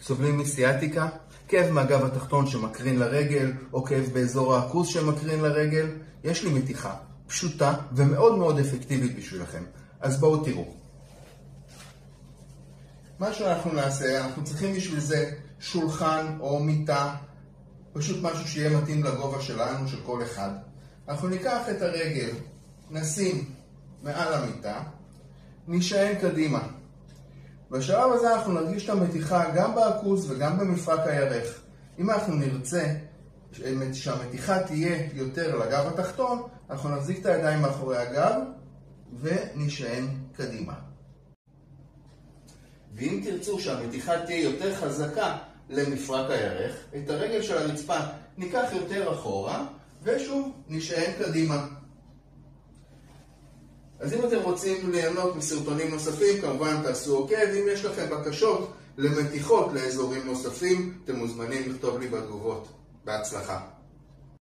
סובלים מסיאטיקה, כאב מהגב התחתון שמקרין לרגל, או כאב באזור העכוז שמקרין לרגל. יש לי מתיחה פשוטה ומאוד מאוד אפקטיבית בשבילכם. אז בואו תראו. מה שאנחנו נעשה, אנחנו צריכים בשביל זה שולחן או מיטה, פשוט משהו שיהיה מתאים לגובה שלנו, של כל אחד. אנחנו ניקח את הרגל, נשים מעל המיטה, נשען קדימה. בשלב הזה אנחנו נרגיש את המתיחה גם בעכוז וגם במפרק הירך. אם אנחנו נרצה שהמתיחה תהיה יותר לגב התחתון, אנחנו נחזיק את הידיים מאחורי הגב ונשען קדימה. ואם תרצו שהמתיחה תהיה יותר חזקה למפרק הירך, את הרגל של הרצפה ניקח יותר אחורה ושוב נשען קדימה. אז אם אתם רוצים ליהנות מסרטונים נוספים, כמובן תעשו אוקיי, ואם יש לכם בקשות למתיחות לאזורים נוספים, אתם מוזמנים לכתוב לי בתגובות. בהצלחה.